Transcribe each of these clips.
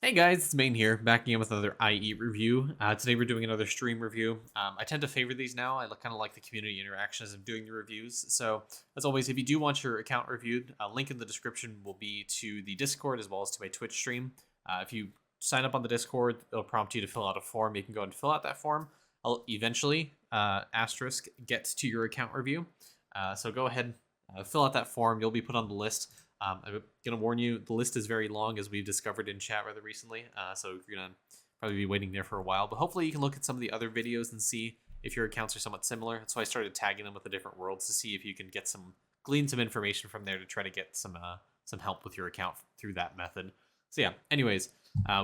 Hey guys, it's Main here, back again with another IE review. Today we're doing another stream review. I tend to favor these now. I kind of like the community interaction as I'm doing the reviews. So, as always, if you do want your account reviewed, a link in the description will be to the Discord as well as to my Twitch stream. If you sign up on the Discord, it'll prompt you to fill out a form. You can go and fill out that form. I'll eventually, asterisk, get to your account review. So go ahead, fill out that form. You'll be put on the list. I'm gonna warn you, the list is very long, as we've discovered in chat rather recently. So you're gonna probably be waiting there for a while. But hopefully you can look at some of the other videos and see if your accounts are somewhat similar. That's why I started tagging them with the different worlds to see if you can get glean some information from there to try to get some help with your account through that method. So yeah. Anyways,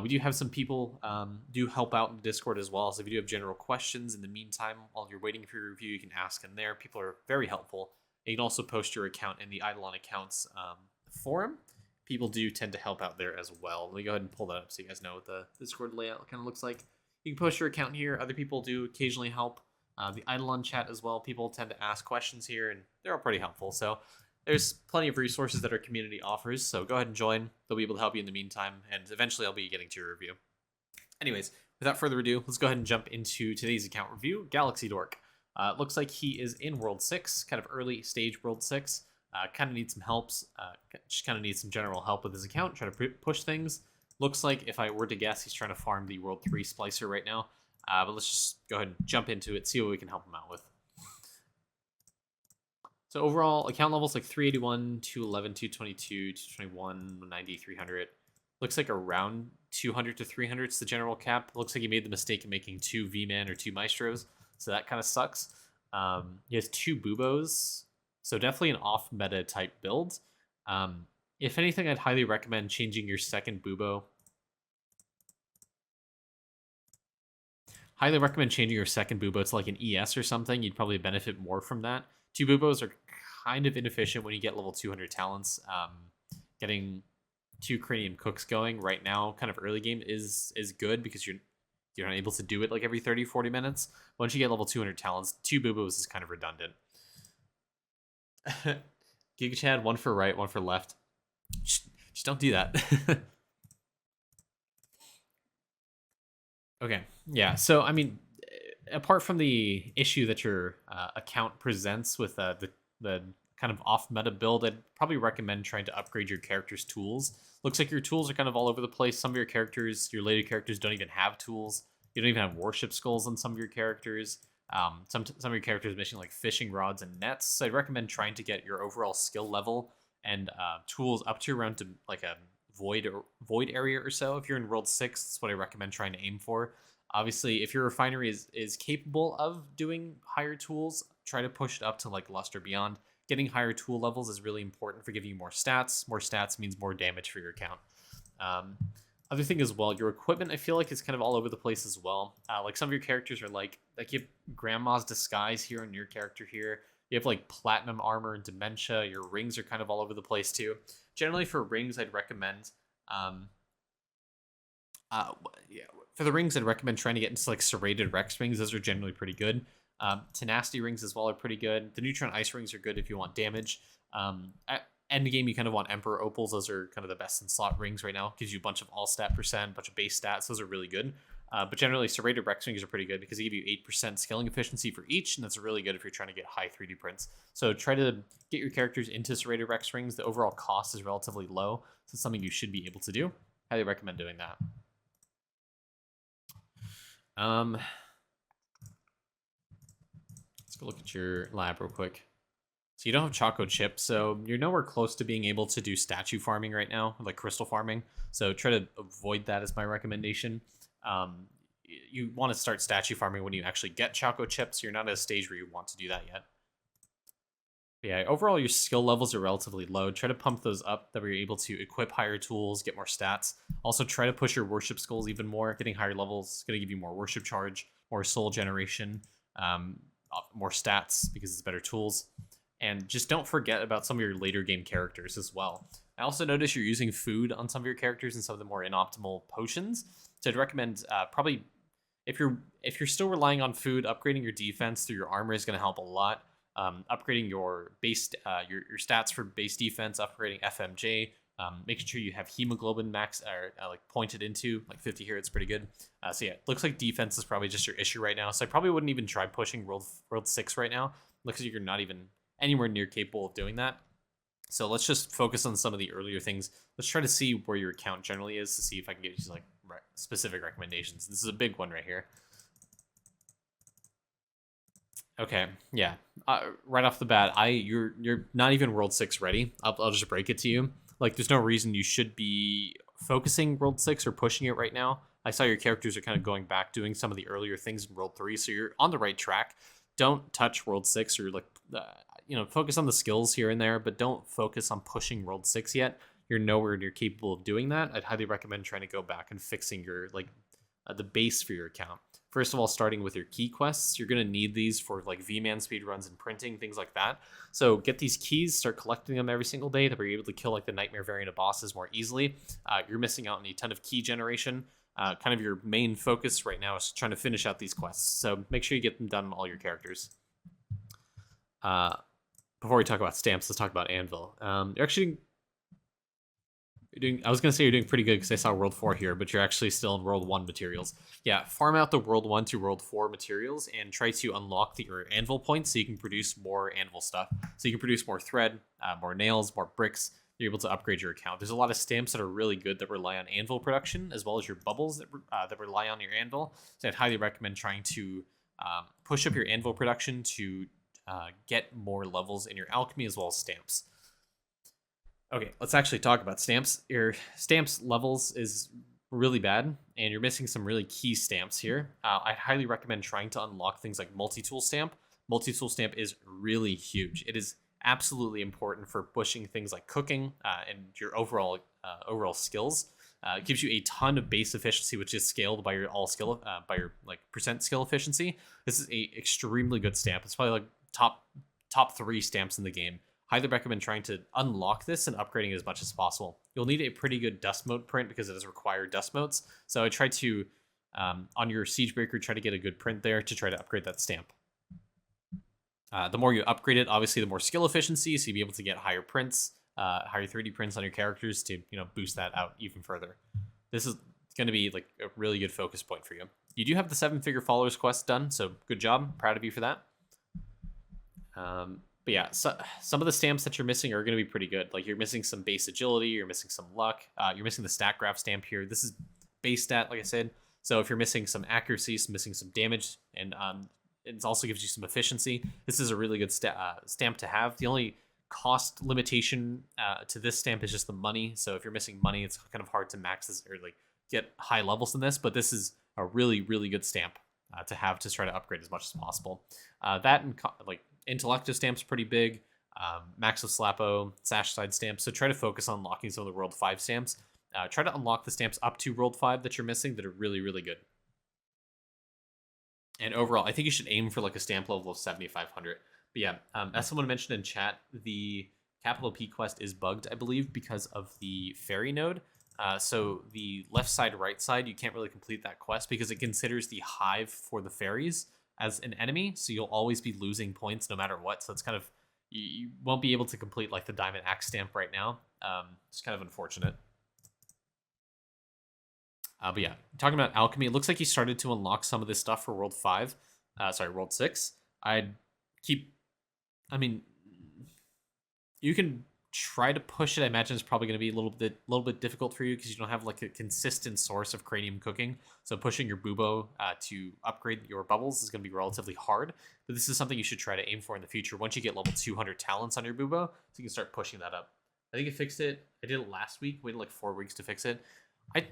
we do have some people do help out in the Discord as well. So if you do have general questions in the meantime while you're waiting for your review, you can ask in there. People are very helpful. And you can also post your account in the Idleon Accounts forum. People do tend to help out there as well. Let me go ahead and pull that up so you guys know what the Discord layout kind of looks like. You can post your account here. Other people do occasionally help. The Idleon chat as well. People tend to ask questions here, and they're all pretty helpful. So there's plenty of resources that our community offers. So go ahead and join. They'll be able to help you in the meantime, and eventually I'll be getting to your review. Anyways, without further ado, let's go ahead and jump into today's account review. Galaxydork. Looks like he is in World 6, kind of early stage World 6. Kind of needs some helps. Just kind of needs some general help with his account, trying to push things. Looks like, if I were to guess, he's trying to farm the World 3 Splicer right now. But let's just go ahead and jump into it, see what we can help him out with. So overall, account levels like 381, 211, 222, 221, 90, 300. Looks like around 200 to 300 is the general cap. Looks like he made the mistake of making 2 V-Man or 2 Maestros, so that kind of sucks. He has 2 Bubos. So definitely an off-meta type build. If anything, I'd highly recommend changing your second Bubo. Highly recommend changing your second Bubo to like an ES or something. You'd probably benefit more from that. 2 Bubos are kind of inefficient when you get level 200 talents. Getting 2 Cranium Cooks going right now, kind of early game, is good because you're not able to do it like every 30-40 minutes. Once you get level 200 talents, 2 Bubos is kind of redundant. Giga Chad, 1 for right, 1 for left. Just don't do that. Okay, yeah. So I mean, apart from the issue that your account presents with the kind of off meta build, I'd probably recommend trying to upgrade your character's tools. Looks like your tools are kind of all over the place. Some of your characters, your later characters, don't even have tools. You don't even have worship skulls on some of your characters. Some of your characters missing like fishing rods and nets. So I'd recommend trying to get your overall skill level and tools up to around to like a void area or so. If you're in World 6, that's what I recommend trying to aim for. Obviously, if your refinery is capable of doing higher tools, try to push it up to like Lust or beyond. Getting higher tool levels is really important for giving you more stats. More stats means more damage for your account. Other thing as well, your equipment, I feel like, is kind of all over the place as well. Like some of your characters are like you have Grandma's Disguise here and your character here. You have like Platinum Armor and Dementia. Your rings are kind of all over the place too. Generally for rings, I'd recommend, for the rings, I'd recommend trying to get into like Serrated Rex rings. Those are generally pretty good. Tenacity rings as well are pretty good. The Neutron Ice rings are good if you want damage. At end game, you kind of want Emperor Opals. Those are kind of the best in slot rings right now. Gives you a bunch of all stat percent, bunch of base stats. Those are really good. But generally, Serrated Rex rings are pretty good because they give you 8% scaling efficiency for each, and that's really good if you're trying to get high 3D prints. So try to get your characters into Serrated Rex rings. The overall cost is relatively low, so it's something you should be able to do. Highly recommend doing that. Let's go look at your lab real quick. So you don't have Choco Chip, so you're nowhere close to being able to do statue farming right now, like crystal farming. So try to avoid that as my recommendation. You want to start statue farming when you actually get Choco Chips. You're not at a stage where you want to do that yet. But yeah, overall your skill levels are relatively low. Try to pump those up that we're able to equip higher tools, get more stats. Also try to push your worship skulls even more. Getting higher levels is going to give you more worship charge, more soul generation, more stats because it's better tools. And just don't forget about some of your later game characters as well. I also notice you're using food on some of your characters and some of the more inoptimal potions. So I'd recommend probably if you're still relying on food, upgrading your defense through your armor is going to help a lot. Upgrading your base your stats for base defense, upgrading FMJ, Making sure you have hemoglobin max or like pointed into like 50 here. It's pretty good. So yeah, looks like defense is probably just your issue right now. So I probably wouldn't even try pushing world 6 right now. Looks like you're not even anywhere near capable of doing that. So let's just focus on some of the earlier things. Let's try to see where your account generally is to see if I can get you like specific recommendations. This is a big one right here. Okay, yeah. Right off the bat, you're not even World 6 ready. I'll just break it to you. Like, there's no reason you should be focusing World 6 or pushing it right now. I saw your characters are kind of going back, doing some of the earlier things in World 3, so you're on the right track. Don't touch World 6 or, like, focus on the skills here and there, but don't focus on pushing World 6 yet. You're nowhere near capable of doing that. I'd highly recommend trying to go back and fixing your, the base for your account. First of all, starting with your key quests, you're going to need these for like V-Man speedruns and printing, things like that. So get these keys, start collecting them every single day to be able to kill like the nightmare variant of bosses more easily. You're missing out on a ton of key generation. Kind of your main focus right now is trying to finish out these quests. So make sure you get them done on all your characters. Before we talk about stamps, let's talk about Anvil. You're actually... I was going to say you're doing pretty good because I saw World 4 here, but you're actually still in World 1 materials. Yeah, farm out the World 1 to World 4 materials and try to unlock your Anvil points so you can produce more Anvil stuff. So you can produce more thread, more nails, more bricks. You're able to upgrade your account. There's a lot of stamps that are really good that rely on Anvil production, as well as your bubbles that rely on your Anvil. So I'd highly recommend trying to push up your Anvil production to get more levels in your alchemy as well as stamps. Okay, let's actually talk about stamps. Your stamps levels is really bad, and you're missing some really key stamps here. I highly recommend trying to unlock things like multi-tool stamp. Multi-tool stamp is really huge. It is absolutely important for pushing things like cooking and your overall skills. It gives you a ton of base efficiency, which is scaled by your by your like percent skill efficiency. This is a extremely good stamp. It's probably like top 3 stamps in the game. Highly recommend trying to unlock this and upgrading it as much as possible. You'll need a pretty good dust mote print because it does require dust motes. So I try to, on your Siegebreaker, try to get a good print there to try to upgrade that stamp. The more you upgrade it, obviously the more skill efficiency, so you'll be able to get higher prints, higher 3D prints on your characters to boost that out even further. This is going to be like a really good focus point for you. You do have the 7-figure followers quest done, so good job. Proud of you for that. But yeah, so some of the stamps that you're missing are going to be pretty good. Like you're missing some base agility, you're missing some luck, you're missing the stat graph stamp here. This is base stat, like I said. So if you're missing some accuracy, missing some damage, and it also gives you some efficiency, this is a really good stamp to have. The only cost limitation to this stamp is just the money. So if you're missing money, it's kind of hard to max this or like get high levels in this. But this is a really, really good stamp to have to try to upgrade as much as possible. That and like Intellective stamp's pretty big. Max of Slapo, Sash Side stamps. So try to focus on unlocking some of the World 5 stamps. Try to unlock the stamps up to World 5 that you're missing that are really, really good. And overall, I think you should aim for like a stamp level of 7,500. But yeah, as someone mentioned in chat, the capital P quest is bugged, I believe, because of the ferry node. So the left side, right side, you can't really complete that quest because it considers the hive for the ferries as an enemy, so you'll always be losing points no matter what. So it's kind of, you won't be able to complete like the diamond axe stamp right now. It's kind of unfortunate. But yeah, talking about alchemy, it looks like you started to unlock some of this stuff for World 5. World 6. You can try to push it. I imagine it's probably going to be a little bit difficult for you because you don't have like a consistent source of cranium cooking. So pushing your bubo to upgrade your bubbles is going to be relatively hard. But this is something you should try to aim for in the future. Once you get level 200 talents on your bubo, so you can start pushing that up. I think it fixed it. I did it last week. Waited like 4 weeks to fix it.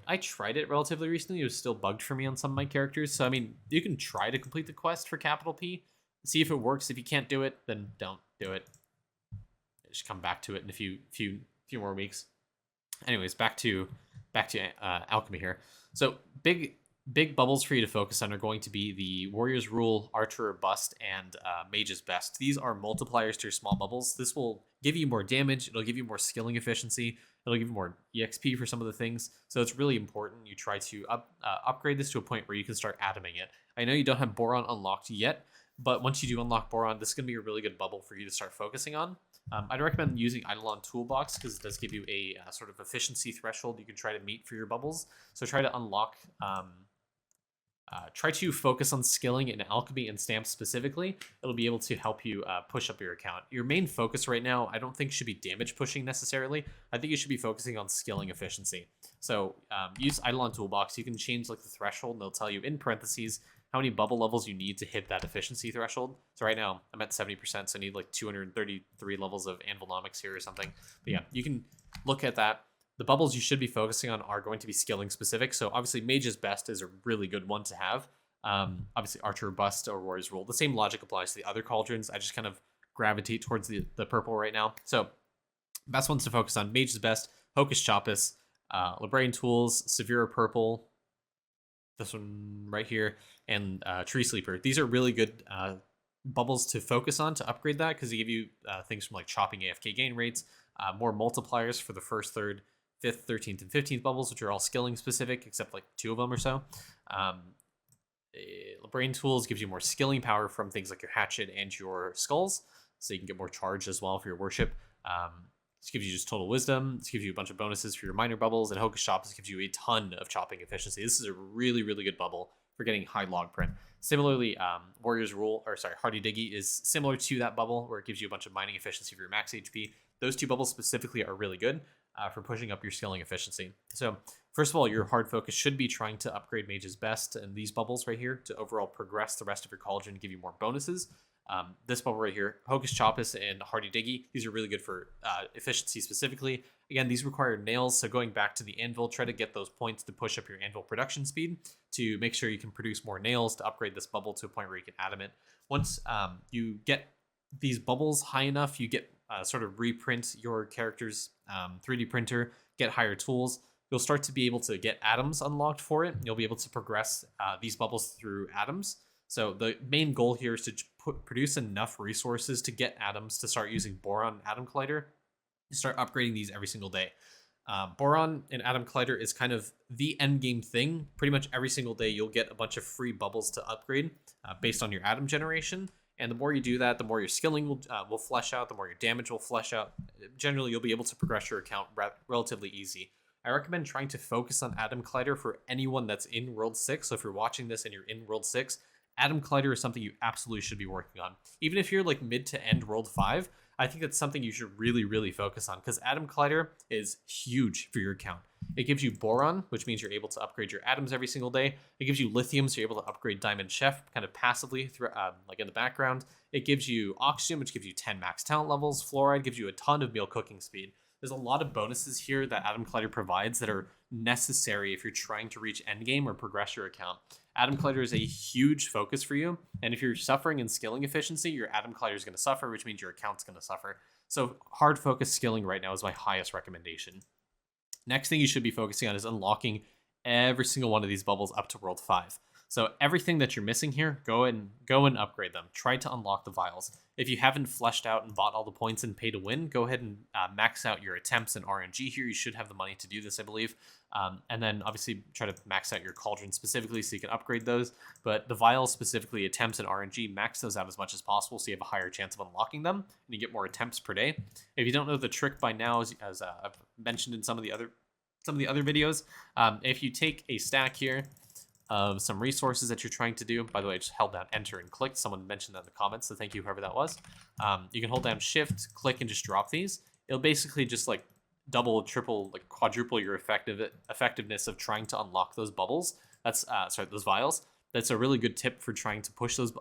I tried it relatively recently. It was still bugged for me on some of my characters. So I mean, you can try to complete the quest for capital P. See if it works. If you can't do it, then don't do it. Just come back to it in a few more weeks. Anyways, back to alchemy here. So big bubbles for you to focus on are going to be the Warrior's Rule, Archer Bust, and Mage's Best. These are multipliers to your small bubbles. This will give you more damage. It'll give you more skilling efficiency. It'll give you more EXP for some of the things. So it's really important you try to upgrade this to a point where you can start atoming it. I know you don't have Boron unlocked yet, But once you do unlock Boron, this is going to be a really good bubble for you to start focusing on. I'd recommend using Idleon Toolbox because it does give you a sort of efficiency threshold you can try to meet for your bubbles. So try to unlock, try to focus on skilling in alchemy and stamps specifically. It'll be able to help you push up your account. Your main focus right now, I don't think should be damage pushing necessarily. I think you should be focusing on skilling efficiency. So use Idleon Toolbox. You can change like the threshold and they'll tell you in parentheses how many bubble levels you need to hit that efficiency threshold. So right now I'm at 70%, so I need like 233 levels of Anvilnomics here or something. But yeah, you can look at that. The bubbles you should be focusing on are going to be skilling specific. So obviously Mage's Best is a really good one to have. Obviously Archer Bust or Warrior's Rule. The same logic applies to the other cauldrons. I just kind of gravitate towards the purple right now. So best ones to focus on: Mage's Best, Hocus Chopus, Librarian Tools, Severe Purple, this one right here, and Tree Sleeper. These are really good bubbles to focus on to upgrade that because they give you things from like chopping AFK gain rates, more multipliers for the first, third, 5th, 13th, and 15th bubbles, which are all skilling specific, except like 2 of them or so. Librarian Tools gives you more skilling power from things like your hatchet and your skulls, so you can get more charge as well for your worship. This gives you just total wisdom. This gives you a bunch of bonuses for your minor bubbles, and Hocus Chopus gives you a ton of chopping efficiency. This is a really, really good bubble for getting high log print. Similarly, Warrior's Rule, or sorry, Hardy Diggy is similar to that bubble where it gives you a bunch of mining efficiency for your max HP. Those 2 bubbles specifically are really good for pushing up your skilling efficiency. So first of all, your hard focus should be trying to upgrade Mage's Best and these bubbles right here to overall progress the rest of your cauldron and give you more bonuses. This bubble right here, Hocus Chopus and Hardy Diggy, these are really good for efficiency specifically. Again, these require nails, so going back to the anvil, try to get those points to push up your anvil production speed to make sure you can produce more nails to upgrade this bubble to a point where you can adamant. Once you get these bubbles high enough, you get sort of reprint your character's 3D printer, get higher tools. You'll start to be able to get atoms unlocked for it. You'll be able to progress these bubbles through atoms. So the main goal here is to produce enough resources to get atoms to start using Boron Atom Collider. You start upgrading these every single day. Boron and Atom Collider is kind of the end game thing. Pretty much every single day you'll get a bunch of free bubbles to upgrade based on your atom generation. And the more you do that, the more your skilling will flesh out, the more your damage will flesh out. Generally, you'll be able to progress your account relatively easy. I recommend trying to focus on Atom Collider for anyone that's in World 6. So if you're watching this and you're in World 6, Atom Collider is something you absolutely should be working on. Even if you're like mid to end World 5, I think that's something you should really, really focus on because Atom Collider is huge for your account. It gives you Boron, which means you're able to upgrade your atoms every single day. It gives you Lithium, so you're able to upgrade Diamond Chef kind of passively through, like in the background. It gives you Oxygen, which gives you 10 max talent levels. Fluoride gives you a ton of meal cooking speed. There's a lot of bonuses here that Atom Collider provides that are necessary if you're trying to reach endgame or progress your account. Atom Collider is a huge focus for you, and if you're suffering in skilling efficiency, your Atom Collider is going to suffer, which means your account's going to suffer. So hard focus skilling right now is my highest recommendation. Next thing you should be focusing on is unlocking every single one of these bubbles up to World 5. So everything that you're missing here, go and upgrade them. Try to unlock the vials. If you haven't fleshed out and bought all the points and pay to win, go ahead and max out your attempts and RNG here. You should have the money to do this, I believe. And then obviously try to max out your cauldron specifically so you can upgrade those. But the vials specifically, attempts and RNG, max those out as much as possible so you have a higher chance of unlocking them and you get more attempts per day. If you don't know the trick by now, as I've mentioned in some of the other videos, if you take a stack here of some resources that you're trying to do. By the way, I just held down enter and clicked. Someone mentioned that in the comments, so thank you, whoever that was. You can hold down shift, click, and just drop these. It'll basically just like double, triple, like quadruple your effectiveness of trying to unlock those bubbles. That's those vials. That's a really good tip for trying to push those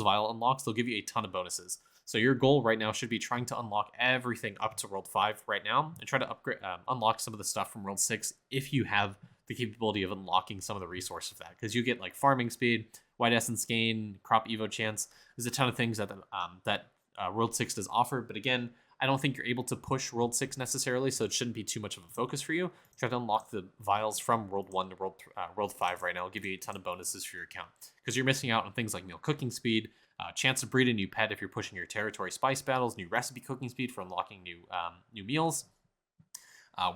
vial unlocks. They'll give you a ton of bonuses. So your goal right now should be trying to unlock everything up to World 5 right now and try to upgrade, unlock some of the stuff from World 6 if you have the capability of unlocking some of the resources of that, because you get like farming speed, white essence gain, crop evo chance. There's a ton of things that World 6 does offer, but again, I don't think you're able to push World 6 necessarily, so it shouldn't be too much of a focus for you. Try to unlock the vials from World 1 to World 5 right now. It'll give you a ton of bonuses for your account, because you're missing out on things like meal cooking speed, chance to breed a new pet if you're pushing your territory spice battles, new recipe cooking speed for unlocking new meals,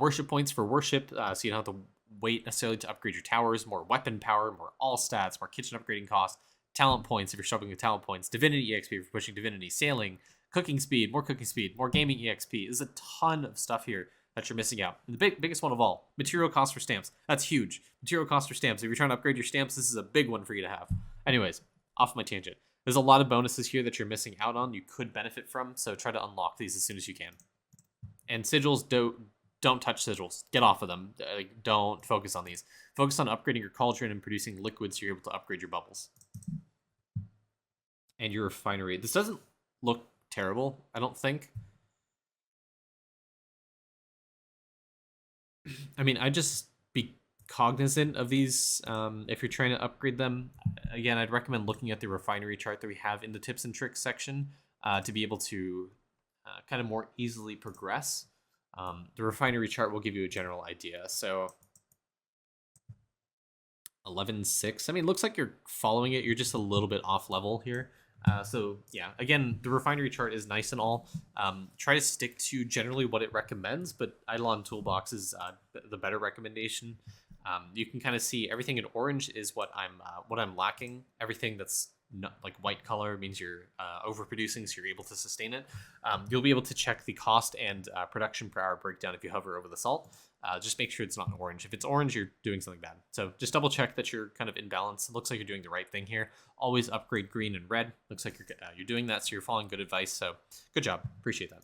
worship points for worship, so you don't have to wait necessarily to upgrade your towers, more weapon power, more all stats, more kitchen upgrading costs, talent points if you're shopping with talent points, Divinity EXP if you're pushing Divinity, sailing, cooking speed, more gaming EXP. There's a ton of stuff here that you're missing out. And the biggest one of all, material cost for stamps. That's huge. Material cost for stamps. If you're trying to upgrade your stamps, this is a big one for you to have. Anyways, off my tangent. There's a lot of bonuses here that you're missing out on, you could benefit from, so try to unlock these as soon as you can. And sigils, don't touch sigils. Get off of them. Don't focus on these. Focus on upgrading your cauldron and producing liquids so you're able to upgrade your bubbles. And your refinery. This doesn't look terrible, I don't think. I mean, I just be cognizant of these if you're trying to upgrade them. Again, I'd recommend looking at the refinery chart that we have in the tips and tricks section to be able to kind of more easily progress. The refinery chart will give you a general idea. So 11.6. I mean, it looks like you're following it. You're just a little bit off level here. So yeah, again, the refinery chart is nice and all. Try to stick to generally what it recommends, but Idleon Toolbox is the better recommendation. You can kind of see everything in orange is what I'm lacking. Everything that's not, like white color means you're overproducing, so you're able to sustain it. You'll be able to check the cost and production per hour breakdown if you hover over the salt. Just make sure it's not in orange. If it's orange, you're doing something bad. So just double check that you're kind of in balance. It looks like you're doing the right thing here. Always upgrade green and red. Looks like you're doing that, so you're following good advice. So good job. Appreciate that.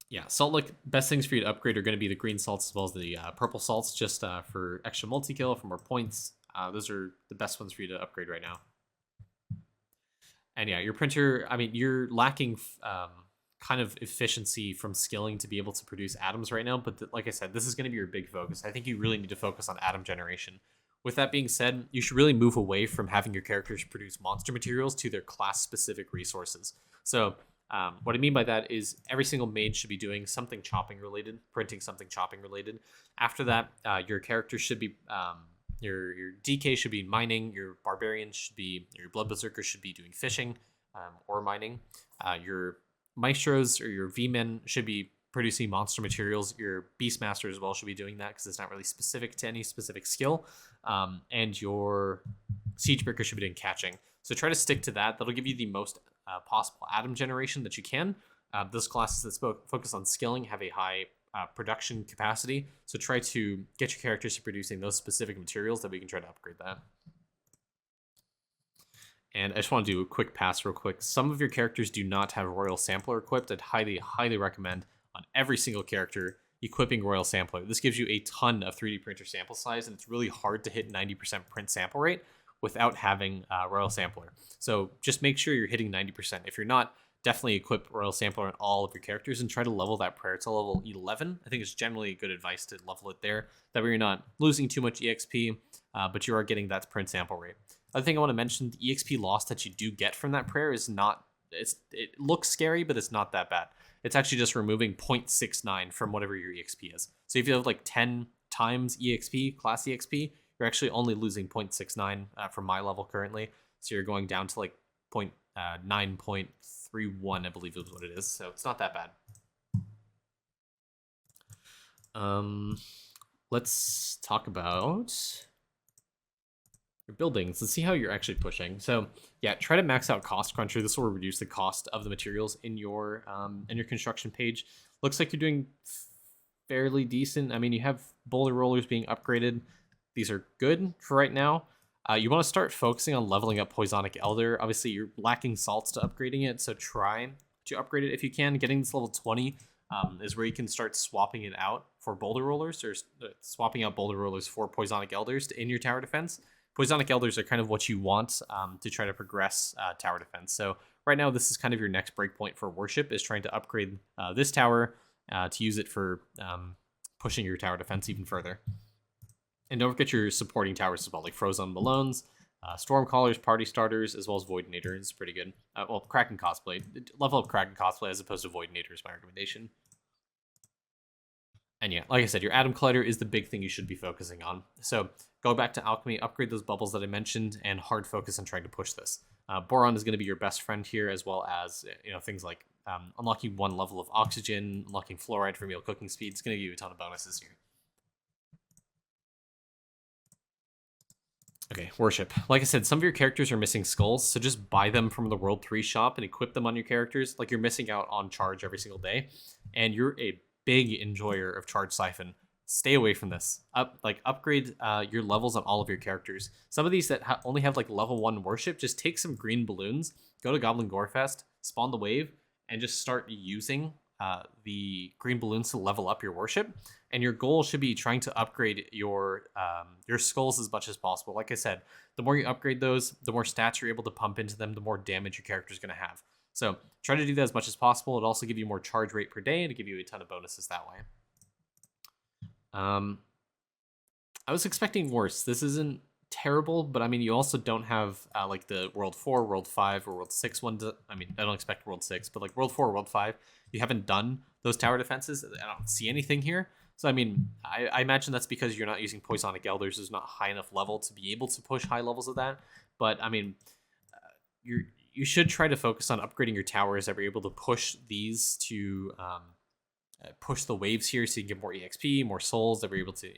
Yeah, salt lick, best things for you to upgrade are going to be the green salts as well as the purple salts, just for extra multi-kill, for more points. Those are the best ones for you to upgrade right now. And yeah, your printer, I mean, you're lacking kind of efficiency from skilling to be able to produce atoms right now. But like I said, this is going to be your big focus. I think you really need to focus on atom generation. With that being said, you should really move away from having your characters produce monster materials to their class-specific resources. So what I mean by that is every single mage should be doing something chopping related, printing something chopping related. After that, your character should be... Your DK should be mining, your barbarian should be, your blood berserker should be doing fishing or mining. Your maestros or your V-men should be producing monster materials. Your beastmaster as well should be doing that because it's not really specific to any specific skill. And your siegebreaker should be doing catching. So try to stick to that. That'll give you the most possible atom generation that you can. Those classes that focus on skilling have a high production capacity, so try to get your characters to producing those specific materials that we can try to upgrade that. And I just want to do a quick pass real quick. Some of your characters do not have Royal Sampler equipped. I'd highly recommend on every single character equipping Royal Sampler. This gives you a ton of 3D printer sample size, and it's really hard to hit 90% print sample rate without having Royal Sampler. So just make sure you're hitting 90%. If you're not, definitely equip Royal Sampler on all of your characters and try to level that prayer to level 11. I think it's generally good advice to level it there. That way you're not losing too much EXP, but you are getting that print sample rate. Other thing I want to mention, the EXP loss that you do get from that prayer is not, it looks scary, but it's not that bad. It's actually just removing 0.69 from whatever your EXP is. So if you have like 10 times EXP, class EXP, you're actually only losing 0.69 from my level currently. So you're going down to like 9.31, I believe is what it is. So it's not that bad. Let's talk about your buildings. Let's see how you're actually pushing. So yeah, try to max out Cost Cruncher. This will reduce the cost of the materials in your construction page. Looks like you're doing fairly decent. I mean, you have boulder rollers being upgraded. These are good for right now. You want to start focusing on leveling up Poisonic Elder. Obviously, you're lacking salts to upgrading it, so try to upgrade it if you can. Getting this level 20 is where you can start swapping it out for boulder rollers, or swapping out boulder rollers for Poisonic Elders in your tower defense. Poisonic Elders are kind of what you want to try to progress tower defense. So right now, this is kind of your next breakpoint for worship, is trying to upgrade this tower to use it for pushing your tower defense even further. And don't forget your supporting towers as well, like Frozen Malones, Stormcallers, Party Starters, as well as Voidinator is pretty good. Well, Kraken Cosplay. Level up Kraken Cosplay as opposed to Voidinator is my recommendation. And yeah, like I said, your Atom Collider is the big thing you should be focusing on. So go back to Alchemy, upgrade those bubbles that I mentioned, and hard focus on trying to push this. Boron is going to be your best friend here, as well as things like unlocking one level of oxygen, unlocking fluoride for meal cooking speed. It's going to give you a ton of bonuses here. Okay, worship. Like I said, some of your characters are missing skulls, so just buy them from the World 3 shop and equip them on your characters. Like you're missing out on charge every single day, and you're a big enjoyer of charge siphon. Stay away from this. Upgrade your levels on all of your characters. Some of these that only have like level 1 worship, just take some green balloons, go to Goblin Gorefest, spawn the wave, and just start using the green balloons to level up your worship. And your goal should be trying to upgrade your skulls as much as possible. Like I said, the more you upgrade those, the more stats you're able to pump into them, the more damage your character is going to have. So try to do that as much as possible. It'll also give you more charge rate per day and to give you a ton of bonuses that way. I was expecting worse. This isn't terrible, but I mean, you also don't have like the World 4, World 5, or World 6 one. I mean, I don't expect World 6, but like World 4, World 5, you haven't done those tower defenses. I don't see anything here. So, I mean, I imagine that's because you're not using Poisonic Elders. There's not high enough level to be able to push high levels of that. But, I mean, you should try to focus on upgrading your towers that are able to push these to push the waves here so you can get more EXP, more souls, that we're able to,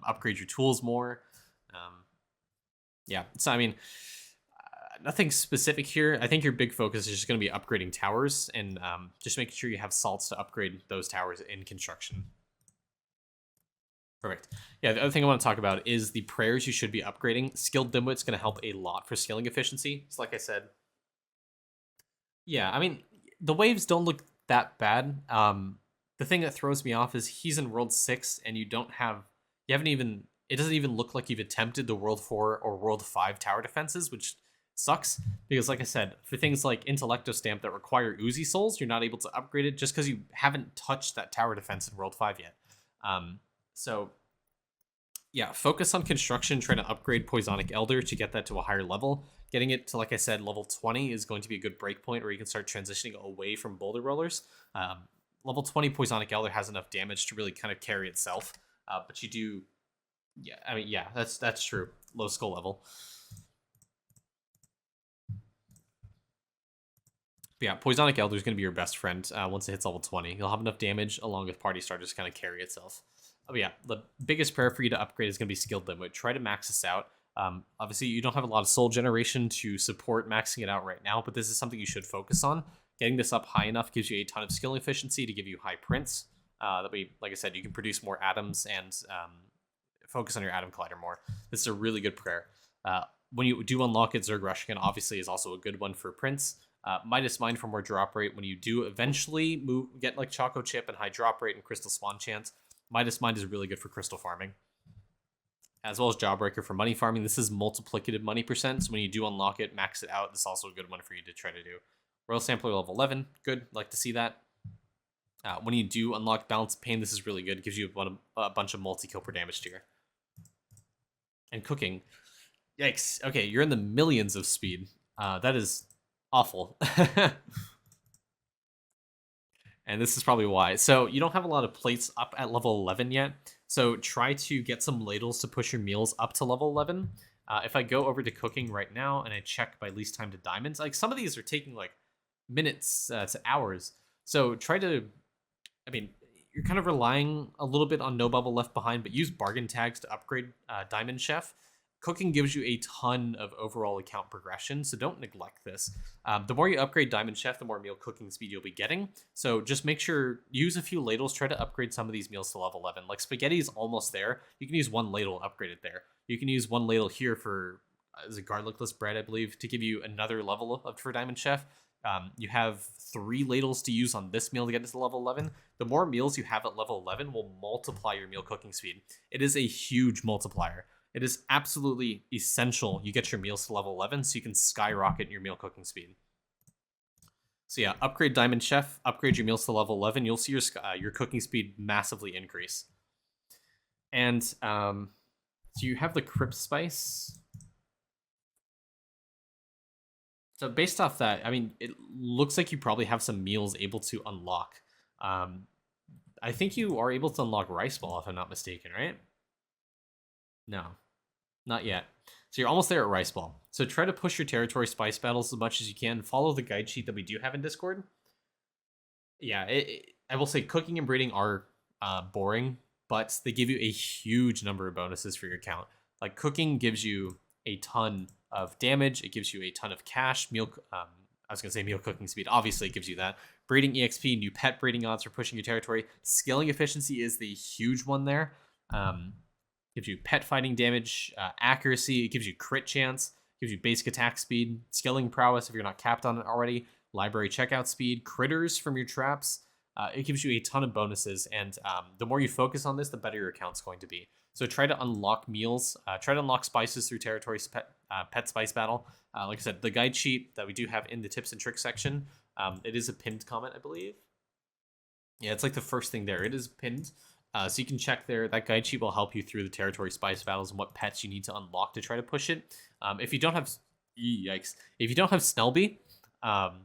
upgrade your tools more. Yeah, so I mean, nothing specific here. I think your big focus is just going to be upgrading towers and just making sure you have salts to upgrade those towers in construction. Perfect. Yeah, the other thing I want to talk about is the prayers you should be upgrading. Skilled Dimwit's going to help a lot for scaling efficiency. So like I said, yeah, I mean, the waves don't look that bad. The thing that throws me off is he's in World 6 and you haven't even, it doesn't even look like you've attempted the World 4 or World 5 tower defenses, which sucks because like I said, for things like Intellecto Stamp that require Uzi souls, you're not able to upgrade it just because you haven't touched that tower defense in World 5 yet. So yeah, focus on construction, trying to upgrade Poisonic Elder to get that to a higher level. Getting it to, like I said, level 20 is going to be a good break point where you can start transitioning away from Boulder Rollers. Level 20 Poisonic Elder has enough damage to really kind of carry itself. But you do, yeah, I mean, yeah, that's true. Low skull level. But yeah, Poisonic Elder is going to be your best friend once it hits level 20. You'll have enough damage along with Party Starters to kind of carry itself. But yeah, the biggest prayer for you to upgrade is going to be Skilled Limit. Try to max this out. Obviously, you don't have a lot of soul generation to support maxing it out right now, but this is something you should focus on. Getting this up high enough gives you a ton of skill efficiency to give you high prints. That way, like I said, you can produce more atoms and focus on your atom collider more. This is a really good prayer. When you do unlock it, Zerg Rushkin obviously is also a good one for prints. Midas Mind for more drop rate. When you do eventually get like Choco Chip and high drop rate and Crystal Swan Chance, Midas Mind is really good for crystal farming. As well as Jawbreaker for money farming. This is multiplicative money percent, so when you do unlock it, max it out. This is also a good one for you to try to do. Royal Sampler level 11, good, like to see that. When you do unlock Balance of Pain, this is really good. It gives you a bunch of multi-kill per damage tier. And cooking. Yikes. Okay, you're in the millions of speed. That is awful. And this is probably why. So you don't have a lot of plates up at level 11 yet. So try to get some ladles to push your meals up to level 11. If I go over to cooking right now and I check by least time to diamonds, like some of these are taking like minutes to hours. So try to, I mean, you're kind of relying a little bit on no bubble left behind, but use bargain tags to upgrade Diamond Chef. Cooking gives you a ton of overall account progression, so don't neglect this. The more you upgrade Diamond Chef, the more meal cooking speed you'll be getting. So just make sure, use a few ladles, try to upgrade some of these meals to level 11. Like spaghetti is almost there. You can use one ladle, upgrade it there. You can use one ladle here for, is it garlicless bread, I believe, to give you another level for Diamond Chef. You have 3 ladles to use on this meal to get to level 11. The more meals you have at level 11 will multiply your meal cooking speed. It is a huge multiplier. It is absolutely essential you get your meals to level 11 so you can skyrocket your meal cooking speed. So yeah, upgrade Diamond Chef, upgrade your meals to level 11. You'll see your cooking speed massively increase. And so you have the Crypt Spice. So based off that, I mean, it looks like you probably have some meals able to unlock. I think you are able to unlock Rice Ball, if I'm not mistaken, right? No, not yet. So you're almost there at Rice Ball. So try to push your territory spice battles as much as you can. Follow the guide sheet that we do have in Discord. Yeah, I will say cooking and breeding are boring, but they give you a huge number of bonuses for your account. Like cooking gives you a ton of damage. It gives you a ton of cash. I was going to say meal cooking speed. Obviously, it gives you that. Breeding EXP, new pet breeding odds for pushing your territory. Skilling efficiency is the huge one there. Gives you pet fighting damage, accuracy. It gives you crit chance. Gives you basic attack speed. Skilling prowess if you're not capped on it already. Library checkout speed. Critters from your traps. It gives you a ton of bonuses, and the more you focus on this, the better your account's going to be. So try to unlock meals. Try to unlock spices through territory pet spice battle. Like I said, the guide sheet that we do have in the tips and tricks section, it is a pinned comment, I believe. Yeah, it's like the first thing there. It is pinned. So you can check there. That guide sheet will help you through the territory spice battles and what pets you need to unlock to try to push it. If you don't have, yikes, if you don't have Snellby,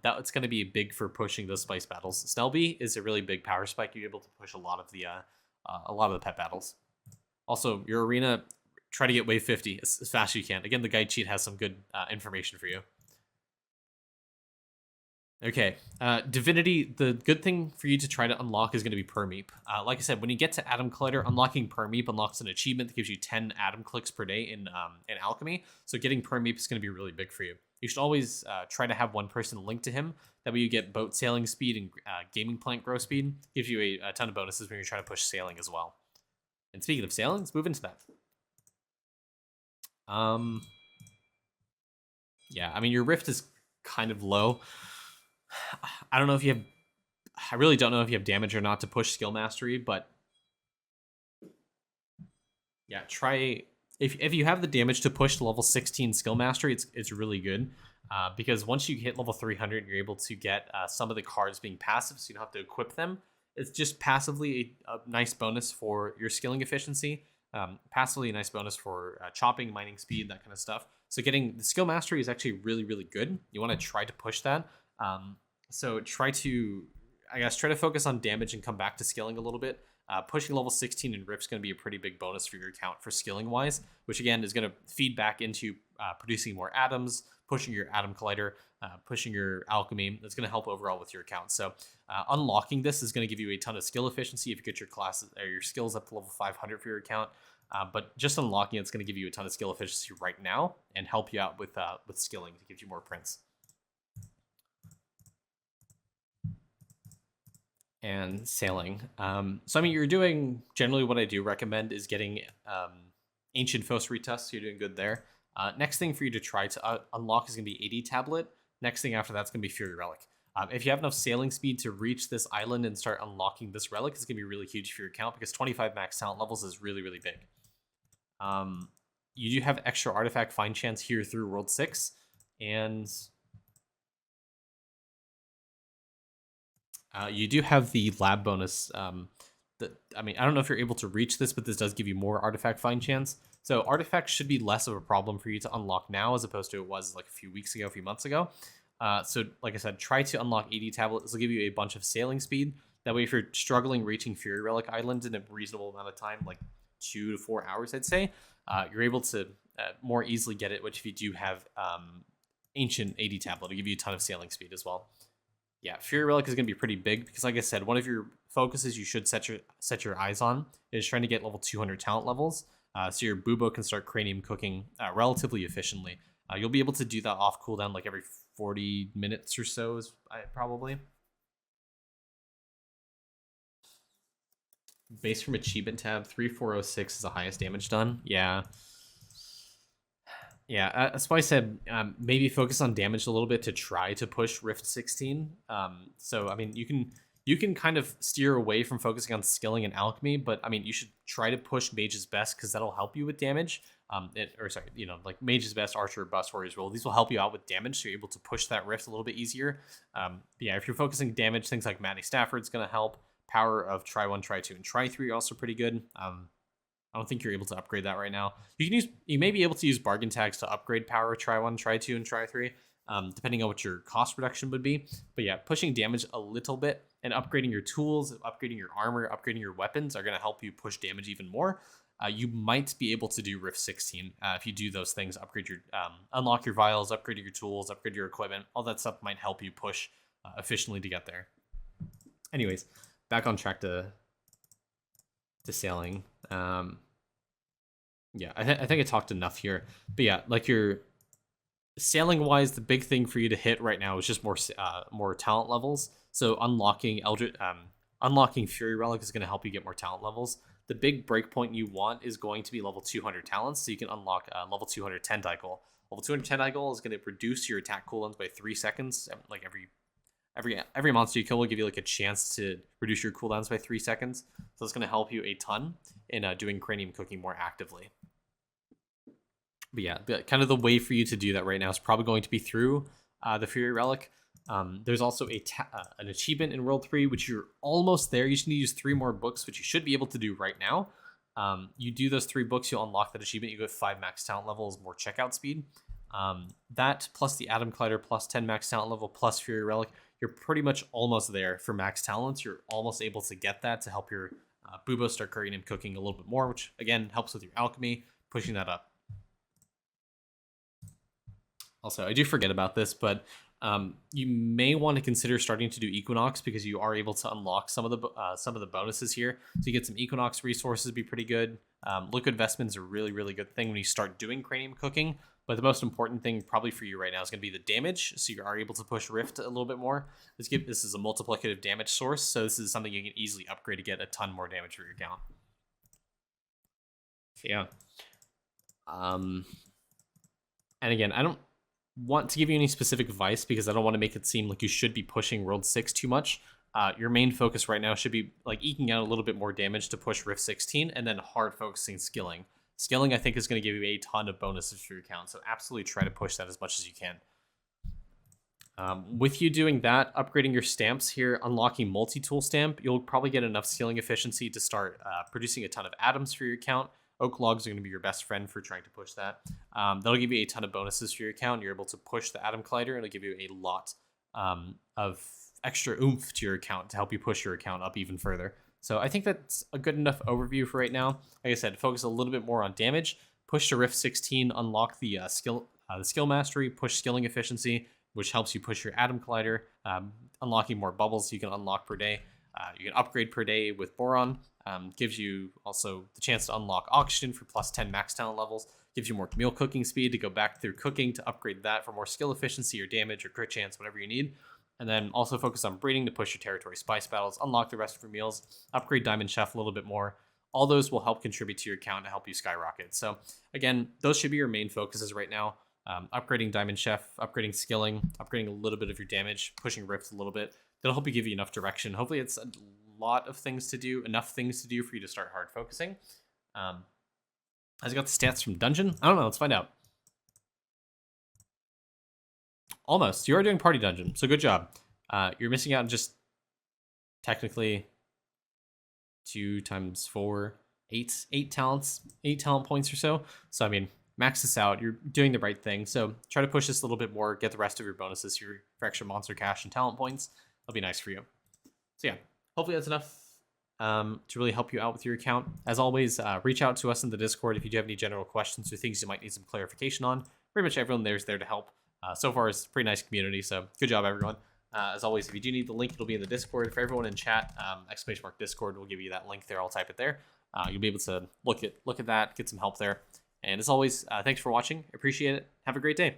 that's going to be big for pushing those spice battles. Snellby is a really big power spike. You're able to push a lot of the pet battles. Also, your arena, try to get wave 50 as fast as you can. Again, the guide sheet has some good information for you. Okay, Divinity, the good thing for you to try to unlock is going to be Permeep. Like I said, when you get to Atom Collider, unlocking Permeep unlocks an achievement that gives you 10 Atom clicks per day in Alchemy. So getting Permeep is going to be really big for you. You should always try to have one person linked to him. That way you get boat sailing speed and gaming plant grow speed. Gives you a ton of bonuses when you're trying to push sailing as well. And speaking of sailing, let's move into that. Yeah, I mean, your Rift is kind of low. I don't know if you have... I really don't know if you have damage or not to push skill mastery, but... yeah, try... If you have the damage to push to level 16 skill mastery, it's really good. Because once you hit level 300, you're able to get some of the cards being passive, so you don't have to equip them. It's just passively a nice bonus for your skilling efficiency. Passively a nice bonus for chopping, mining speed, that kind of stuff. So getting the skill mastery is actually really, really good. You want to try to push that. So try to focus on damage and come back to skilling a little bit. Pushing level 16 in Rift's going to be a pretty big bonus for your account for skilling wise, which again is going to feed back into producing more atoms, pushing your atom collider, pushing your alchemy. That's going to help overall with your account. So unlocking this is going to give you a ton of skill efficiency if you get your classes or your skills up to level 500 for your account. But just unlocking it's going to give you a ton of skill efficiency right now and help you out with skilling to give you more prints. And sailing. So I mean, you're doing generally what I do recommend is getting Ancient Fosritas. So you're doing good there. Next thing for you to try to unlock is going to be 80 Tablet. Next thing after that's going to be Fury Relic. If you have enough sailing speed to reach this island and start unlocking this relic, it's going to be really huge for your account because 25 max talent levels is really, really big. You do have extra artifact find chance here through World 6, and you do have the lab bonus. I don't know if you're able to reach this, but this does give you more artifact find chance. So artifacts should be less of a problem for you to unlock now as opposed to it was like a few weeks ago, a few months ago. So like I said, try to unlock 80 Tablet. This will give you a bunch of sailing speed. That way, if you're struggling reaching Fury Relic Island in a reasonable amount of time, like 2 to 4 hours, I'd say, you're able to more easily get it, which if you do have Ancient 80 Tablet, it'll give you a ton of sailing speed as well. Yeah, Fury Relic is going to be pretty big because, like I said, one of your focuses you should set your eyes on is trying to get level 200 talent levels, so your Bubo can start cranium cooking relatively efficiently. You'll be able to do that off cooldown like every 40 minutes or so, probably. Base from achievement tab 3406 is the highest damage done. Yeah. Yeah, that's why I said maybe focus on damage a little bit to try to push Rift 16. So, I mean, you can kind of steer away from focusing on skilling and alchemy, but, I mean, you should try to push Mage's Best because that'll help you with damage. Like Mage's Best, Archer, Bust, Warrior's Rule. These will help you out with damage, so you're able to push that Rift a little bit easier. Yeah, if you're focusing damage, things like Matty Stafford's going to help. Power of Try 1, Try 2, and Try 3 are also pretty good. I don't think you're able to upgrade that right now. You may be able to use bargain tags to upgrade power, Try 1, Try 2, and Try 3, depending on what your cost reduction would be. But yeah, pushing damage a little bit and upgrading your tools, upgrading your armor, upgrading your weapons are going to help you push damage even more. You might be able to do Rift 16 if you do those things. Upgrade your, unlock your vials, upgrade your tools, upgrade your equipment. All that stuff might help you push efficiently to get there. Anyways, back on track to sailing. Yeah, I think I talked enough here. But yeah, like your sailing wise, the big thing for you to hit right now is just more talent levels. So unlocking Fury Relic is going to help you get more talent levels. The big breakpoint you want is going to be level 200 talents, so you can unlock level 200 Tentacle. Level 200 Tentacle is going to reduce your attack cooldowns by 3 seconds. Like every monster you kill will give you like a chance to reduce your cooldowns by 3 seconds. So it's going to help you a ton in doing cranium cooking more actively. But yeah, kind of the way for you to do that right now is probably going to be through the Fury Relic. There's also an achievement in World 3, which you're almost there. You just need to use 3 more books, which you should be able to do right now. You do those 3 books, you'll unlock that achievement. You get 5 max talent levels, more checkout speed. That plus the Atom Collider plus 10 max talent level plus Fury Relic, you're pretty much almost there for max talents. You're almost able to get that to help your Bubo start cranium cooking a little bit more, which again helps with your alchemy, pushing that up. Also, I do forget about this, but you may want to consider starting to do Equinox because you are able to unlock some of the bonuses here. So you get some Equinox resources, be pretty good. Liquid Vestment is a really, really good thing when you start doing cranium cooking. But the most important thing probably for you right now is going to be the damage. So you are able to push Rift a little bit more. This is a multiplicative damage source. So this is something you can easily upgrade to get a ton more damage for your account. So yeah. And again, I don't want to give you any specific advice because I don't want to make it seem like you should be pushing World 6 too much. Your main focus right now should be like eking out a little bit more damage to push Rift 16 and then hard focusing skilling. Skilling, I think, is going to give you a ton of bonuses for your account, so absolutely try to push that as much as you can. With you doing that, upgrading your stamps here, unlocking multi-tool stamp, you'll probably get enough skilling efficiency to start producing a ton of atoms for your account. Oak logs are going to be your best friend for trying to push that. That'll give you a ton of bonuses for your account. You're able to push the Atom Collider, and it'll give you a lot of extra oomph to your account to help you push your account up even further. So I think that's a good enough overview for right now. Like I said, focus a little bit more on damage. Push to Rift 16, unlock the skill mastery, push skilling efficiency, which helps you push your Atom Collider, unlocking more bubbles you can unlock per day. You can upgrade per day with Boron. Gives you also the chance to unlock Oxygen for plus 10 max talent levels. Gives you more meal cooking speed to go back through cooking to upgrade that for more skill efficiency or damage or crit chance, whatever you need. And then also focus on breeding to push your territory spice battles, unlock the rest of your meals, upgrade Diamond Chef a little bit more. All those will help contribute to your account to help you skyrocket. So again, those should be your main focuses right now. Upgrading Diamond Chef, upgrading skilling, upgrading a little bit of your damage, pushing Rift a little bit. That'll help you give you enough direction. Hopefully it's a lot of things to do, enough things to do for you to start hard focusing. Has it got the stats from Dungeon? I don't know. Let's find out. Almost. You are doing Party Dungeon, so good job. You're missing out on just technically 2 times 4, 8 talents, 8 talent points or so. So I mean, max this out. You're doing the right thing. So try to push this a little bit more. Get the rest of your bonuses here for extra monster cash and talent points. That'll be nice for you. So yeah, hopefully that's enough to really help you out with your account. As always, reach out to us in the Discord if you do have any general questions or things you might need some clarification on. Pretty much everyone there is there to help. So far, it's a pretty nice community, so good job, everyone. As always, if you do need the link, it'll be in the Discord. For everyone in chat, !Discord will give you that link there. I'll type it there. You'll be able to look at that, get some help there. And as always, thanks for watching. Appreciate it. Have a great day.